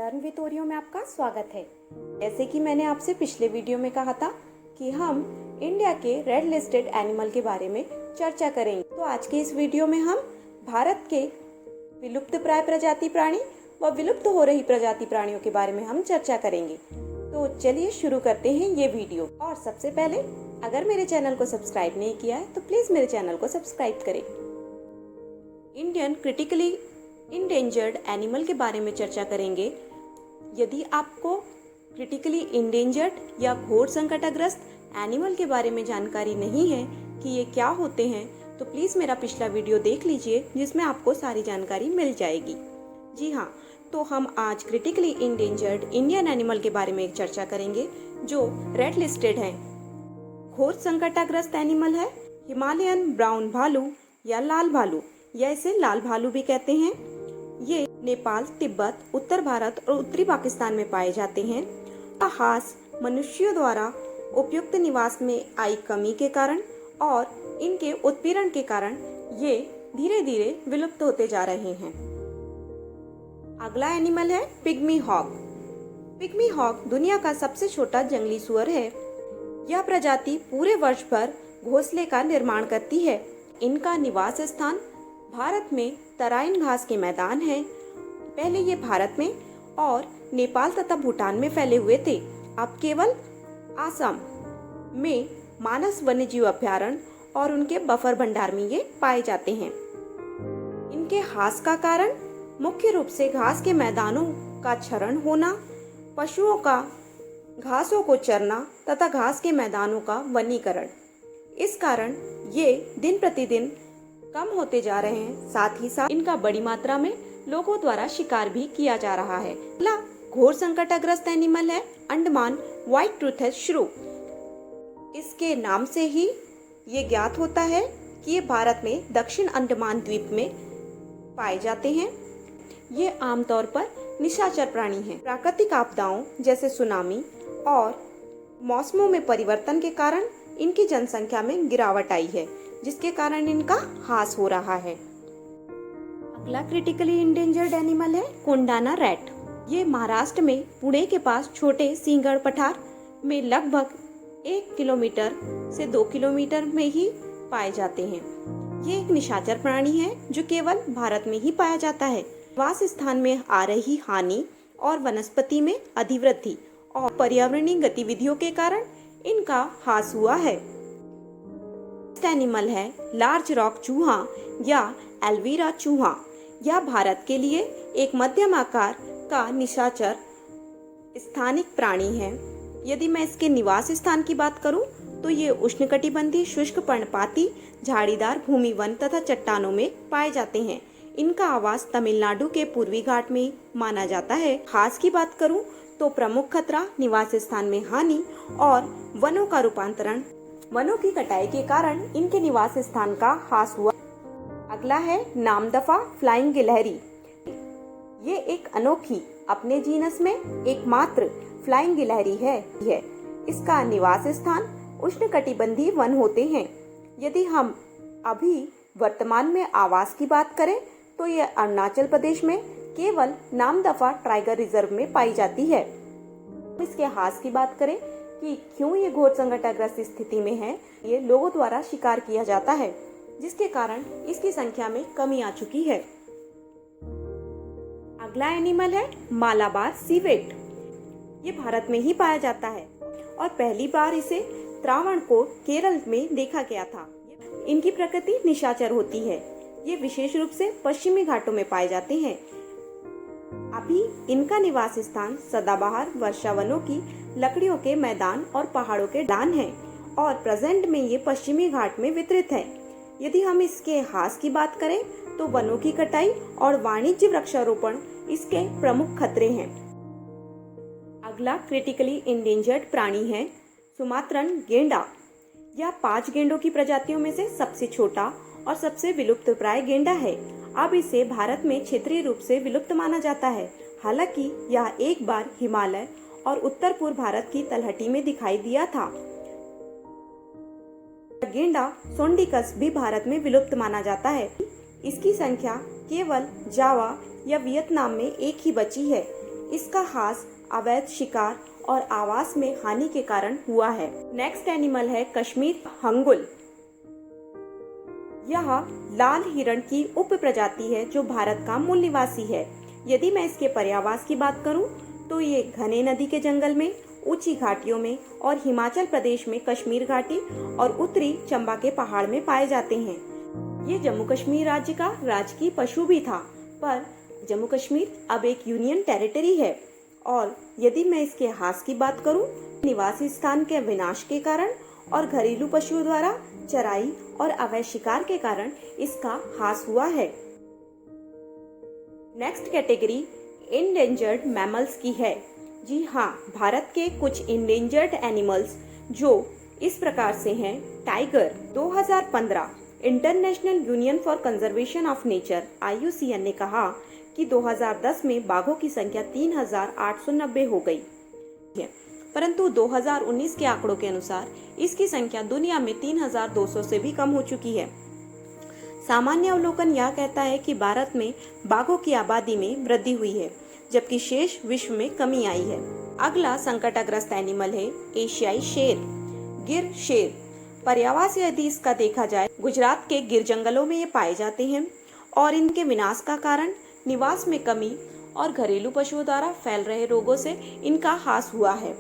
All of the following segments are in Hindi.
लर्न विद ओरियो में आपका स्वागत है। जैसे कि मैंने आपसे पिछले वीडियो में कहा था कि हम इंडिया के रेड लिस्टेड एनिमल के बारे में चर्चा करेंगे, तो आज के इस वीडियो में हम भारत के विलुप्त प्राय प्रजाति प्राणी व विलुप्त हो रही प्रजाति प्राणियों के बारे में हम चर्चा करेंगे। तो चलिए शुरू करते हैं ये वीडियो। और सबसे पहले अगर मेरे चैनल को सब्सक्राइब नहीं किया है तो प्लीज मेरे चैनल को सब्सक्राइब करें। इंडियन क्रिटिकली इंडेंजर्ड एनिमल के बारे में चर्चा करेंगे। यदि आपको क्रिटिकली इंडेंजर्ड या घोर संकटग्रस्त एनिमल के बारे में जानकारी नहीं है कि ये क्या होते हैं, तो प्लीज़ मेरा पिछला वीडियो देख लीजिए जिसमें आपको सारी जानकारी मिल जाएगी। जी हाँ, तो हम आज क्रिटिकली इंडेंजर्ड इंडियन एनिमल के बारे में चर्चा करेंगे जो रेड लिस्टेड है। घोर संकटग्रस्त एनिमल है हिमालयन ब्राउन भालू या लाल भालू, या इसे लाल भालू भी कहते हैं। ये नेपाल, तिब्बत, उत्तर भारत और उत्तरी पाकिस्तान में पाए जाते हैं। ह्रास मनुष्यों द्वारा उपयुक्त निवास में आई कमी के कारण और इनके उत्पीड़न के कारण ये धीरे धीरे विलुप्त होते जा रहे हैं। अगला एनिमल है पिग्मी हॉग। पिग्मी हॉग दुनिया का सबसे छोटा जंगली सुअर है। यह प्रजाति पूरे वर्ष भर घोंसले का निर्माण करती है। इनका निवास स्थान भारत में तराइन घास के मैदान हैं। पहले ये भारत में और नेपाल तथा भूटान में फैले हुए थे। अब केवल असम में मानस वन्यजीव अभयारण्य और उनके बफर भंडार में ये पाए जाते हैं। इनके ह्रास का कारण मुख्य रूप से घास के मैदानों का क्षरण होना, पशुओं का घासों को चरना तथा घास के मैदानों का वनीकरण। इस कारण ये दिन प्रतिदिन कम होते जा रहे हैं। साथ ही साथ इनका बड़ी मात्रा में लोगों द्वारा शिकार भी किया जा रहा है। अगला घोर संकटग्रस्त एनिमल है अंडमान व्हाइट टूथेड श्रू। इसके नाम से ही ये ज्ञात होता है कि ये भारत में दक्षिण अंडमान द्वीप में पाए जाते हैं। ये आमतौर पर निशाचर प्राणी हैं। प्राकृतिक आपदाओं जैसे सुनामी और मौसमों में परिवर्तन के कारण इनकी जनसंख्या में गिरावट आई है, जिसके कारण इनका ह्रास हो रहा है। अगला क्रिटिकली इंडेंजर्ड एनिमल है कोंडाना रैट। ये महाराष्ट्र में पुणे के पास छोटे सिंहगढ़ पठार में लगभग 1 किलोमीटर से 2 किलोमीटर में ही पाए जाते हैं। ये एक निशाचर प्राणी है जो केवल भारत में ही पाया जाता है। निवास स्थान में आ रही हानि और वनस्पति में अधिवृद्धि और पर्यावरणीय गतिविधियों के कारण इनका ह्रास हुआ है। एनिमल है लार्ज रॉक चूहा या एल्वीरा चूहा। यह भारत के लिए एक मध्यम आकार का निशाचर स्थानिक प्राणी है। यदि मैं इसके निवास स्थान की बात करूं तो ये उष्णकटिबंधीय शुष्क पर्णपाती झाड़ीदार भूमि वन तथा चट्टानों में पाए जाते हैं। इनका आवास तमिलनाडु के पूर्वी घाट में माना जाता है। ह्रास की बात करूं तो प्रमुख खतरा निवास स्थान में हानि और वनों का रूपांतरण। वनों की कटाई के कारण इनके निवास स्थान का ह्रास हुआ। अगला है नामदफा फ्लाइंग गिलहरी। ये एक अनोखी अपने जीनस में एकमात्र फ्लाइंग गिलहरी है। इसका निवास स्थान उष्णकटिबंधीय वन होते हैं। यदि हम अभी वर्तमान में आवास की बात करें तो ये अरुणाचल प्रदेश में केवल नामदफा टाइगर रिजर्व में पाई जाती है। इसके ह्रास की बात करें कि क्यों ये घोर संकटग्रस्त स्थिति में है, ये लोगों द्वारा शिकार किया जाता है, जिसके कारण इसकी संख्या में कमी आ चुकी है। अगला एनिमल है मालाबार सीवेट। ये भारत में ही पाया जाता है और पहली बार इसे त्रावणकोर केरल में देखा गया था। इनकी प्रकृति निशाचर होती है। ये विशेष रूप से पश्चिमी घाटों में पाए जाते हैं। अभी इनका निवास स्थान सदाबहार वर्षावनों की लकड़ियों के मैदान और पहाड़ों के ढलान है और प्रेजेंट में ये पश्चिमी घाट में वितरित है। यदि हम इसके ह्रास की बात करें तो वनों की कटाई और वाणिज्य वृक्षारोपण इसके प्रमुख खतरे हैं। अगला क्रिटिकली इंडेंजर्ड प्राणी है सुमात्रन गेंडा। यह 5 गेंडों की प्रजातियों में से सबसे छोटा और सबसे विलुप्त प्राय गेंडा है। अब इसे भारत में क्षेत्रीय रूप से विलुप्त माना जाता है। हालांकि यह एक बार हिमालय और उत्तर पूर्व भारत की तलहटी में दिखाई दिया था। गेंडा सोंडिकस भी भारत में विलुप्त माना जाता है। इसकी संख्या केवल जावा या वियतनाम में एक ही बची है। इसका ह्रास अवैध शिकार और आवास में हानि के कारण हुआ है। नेक्स्ट एनिमल है कश्मीर हंगुल। यह लाल हिरण की उप प्रजाति है जो भारत का मूल निवासी है। यदि मैं इसके पर्यावास की बात करूं तो ये घने नदी के जंगल में, ऊंची घाटियों में और हिमाचल प्रदेश में कश्मीर घाटी और उत्तरी चंबा के पहाड़ में पाए जाते हैं। ये जम्मू कश्मीर राज्य का राजकीय पशु भी था, पर जम्मू कश्मीर अब एक यूनियन टेरिटरी है। और यदि मैं इसके ह्रास की बात करूं, निवासी स्थान के विनाश के कारण और घरेलू पशुओं द्वारा चराई और अवैध शिकार के कारण इसका ह्रास हुआ है। नेक्स्ट कैटेगरी इंडेंजर्ड मैमल्स की है। जी हाँ, भारत के कुछ इंडेंजर्ड एनिमल्स जो इस प्रकार से हैं। Tiger. 2015 international union for conservation of nature IUCN ने कहा कि 2010 में बाघों की संख्या 3,890 हो गई है, परंतु 2019 के आंकड़ों के अनुसार इसकी संख्या दुनिया में 3,200 से भी कम हो चुकी है। सामान्य अवलोकन यह कहता है कि भारत में बाघों की आबादी में वृद्धि हुई है, जबकि शेष विश्व में कमी आई है। अगला संकटग्रस्त एनिमल है एशियाई शेर, गिर शेर। पर्यावास यदि इसका देखा जाए, गुजरात के गिर जंगलों में ये पाए जाते हैं और इनके विनाश का कारण निवास में कमी और घरेलू पशुओं द्वारा फैल रहे रोगों से इनका ह्रास हुआ है।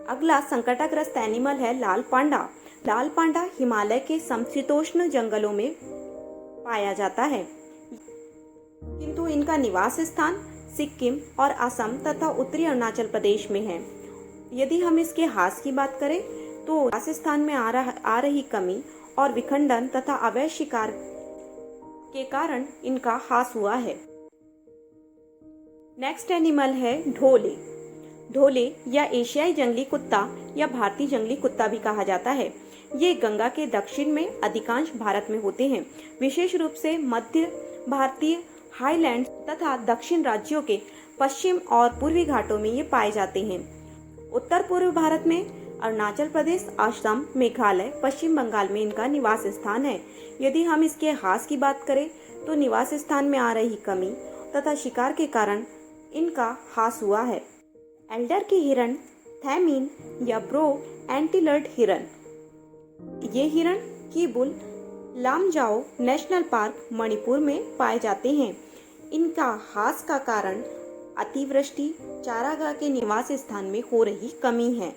अगला संकटग्रस्त एनिमल है लाल पांडा। लाल पांडा हिमालय के समशीतोष्ण जंगलों में पाया जाता है, किंतु इनका निवास स्थान सिक्किम और असम तथा उत्तरी अरुणाचल प्रदेश में है। यदि हम इसके ह्रास की बात करें तो निवास स्थान में आ रही कमी और विखंडन तथा अवैध शिकार के कारण इनका ह्रास हुआ है। नेक्स्ट एनिमल है ढोले। ढोले या एशियाई जंगली कुत्ता या भारतीय जंगली कुत्ता भी कहा जाता है। ये गंगा के दक्षिण में अधिकांश भारत में होते हैं, विशेष रूप से मध्य भारतीय हाईलैंड्स तथा दक्षिण राज्यों के पश्चिम और पूर्वी घाटों में ये पाए जाते हैं। उत्तर पूर्व भारत में अरुणाचल प्रदेश, असम, मेघालय, पश्चिम बंगाल में इनका निवास स्थान है। यदि हम इसके ह्रास की बात करें तो निवास स्थान में आ रही कमी तथा शिकार के कारण इनका ह्रास हुआ है। एल्डर की हिरण, थैमीन या ब्रो एंटीलर्ड हिरण। ये हिरण कीबुल लामजाओ नेशनल पार्क मणिपुर में पाए जाते हैं। इनका ह्रास का कारण अतिवृष्टि, चारागाह के निवास स्थान में हो रही कमी है।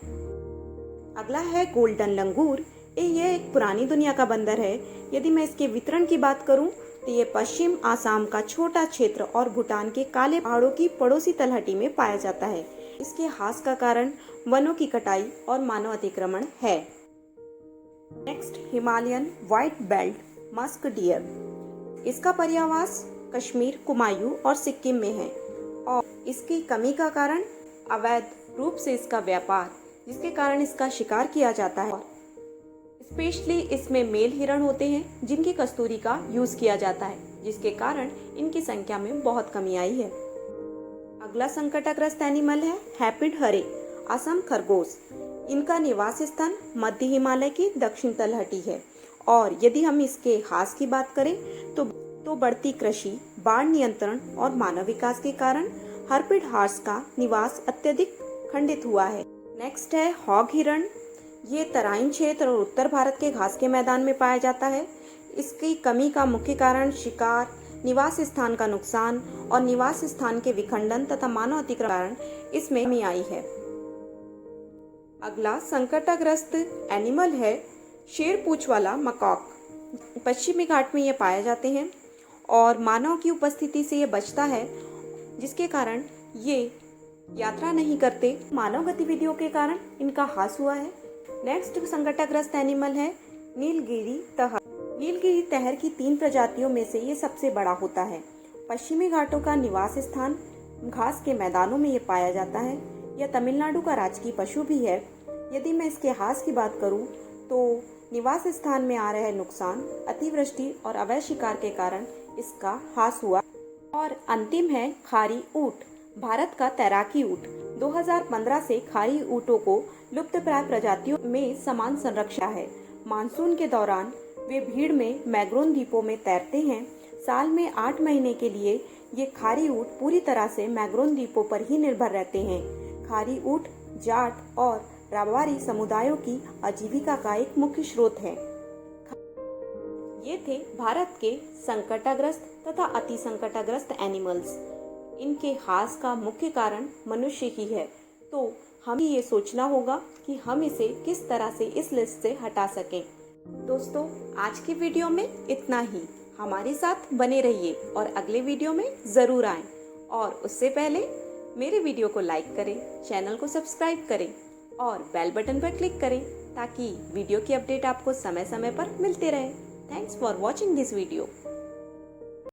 अगला है गोल्डन लंगूर। यह एक पुरानी दुनिया का बंदर है। यदि मैं इसके वितरण की बात करूं तो ये पश्चिम आसाम का छोटा क्षेत्र और भूटान के काले पहाड़ों की पड़ोसी तलहटी में पाया जाता है। इसके ह्रास का कारण वनों की कटाई और मानव अतिक्रमण है। Next Himalayan white belt musk deer. इसका पर्यावास कश्मीर, कुमायूं और सिक्किम में है और इसकी कमी का कारण अवैध रूप से इसका व्यापार, जिसके कारण इसका शिकार किया जाता है। स्पेशली इसमें मेल हिरण होते हैं जिनकी कस्तूरी का यूज किया जाता है, जिसके कारण इनकी संख्या में बहुत कमी आई है। अगला संकटग्रस्त एनिमल है हैपिड हरे, असम खरगोश। इनका निवास स्थान मध्य हिमालय की दक्षिण तलहटी है और यदि हम इसके ह्रास की बात करें तो बढ़ती कृषि, बाढ़ नियंत्रण और मानव विकास के कारण हर्पिड हॉर्स का निवास अत्यधिक खंडित हुआ है। नेक्स्ट है हॉग हिरण। ये तराइन क्षेत्र और उत्तर भारत के घास के मैदान में पाया जाता है। इसकी कमी का मुख्य कारण शिकार, निवास स्थान का नुकसान और निवास स्थान के विखंडन तथा मानव अतिक्रमण इसमें कमी आई है। अगला संकटग्रस्त एनिमल है शेर पूंछ वाला मकॉक। पश्चिमी घाट में ये पाए जाते हैं और मानव की उपस्थिति से ये बचता है, जिसके कारण ये यात्रा नहीं करते। मानव गतिविधियों के कारण इनका ह्रास हुआ है। नेक्स्ट संकटग्रस्त एनिमल है नीलगिरी तहर। नीलगिरी तहर की 3 प्रजातियों में से ये सबसे बड़ा होता है। पश्चिमी घाटों का निवास स्थान घास के मैदानों में ये पाया जाता है। यह तमिलनाडु का राजकीय पशु भी है। यदि मैं इसके ह्रास की बात करूं तो निवास स्थान में आ रहे नुकसान, अतिवृष्टि और अवैध शिकार के कारण इसका ह्रास हुआ। और अंतिम है खारी ऊंट, भारत का तैराकी ऊंट। 2015 से खारी ऊंटों को लुप्तप्राय प्रजातियों में समान संरक्षण है। मानसून के दौरान वे भीड़ में मैग्रोन द्वीपों में तैरते हैं। साल में 8 महीने के लिए ये खारी ऊँट पूरी तरह से मैग्रोन द्वीपों पर ही निर्भर रहते हैं। खारी ऊँट जाट और राबारी समुदायों की आजीविका का एक मुख्य स्रोत है। ये थे भारत के संकटग्रस्त तथा अति संकटग्रस्त एनिमल्स। इनके ह्रास का मुख्य कारण मनुष्य ही है, तो हमें ये सोचना होगा कि हम इसे किस तरह से इस लिस्ट से हटा सकें। दोस्तों, आज की वीडियो में इतना ही। हमारे साथ बने रहिए और अगले वीडियो में ज़रूर आएं। और उससे पहले मेरे वीडियो को लाइक करें, चैनल को सब्सक्राइब करें और बेल बटन पर क्लिक करें ताकि वीडियो की अपडेट आपको समय समय पर मिलते रहे। Thanks for watching this video.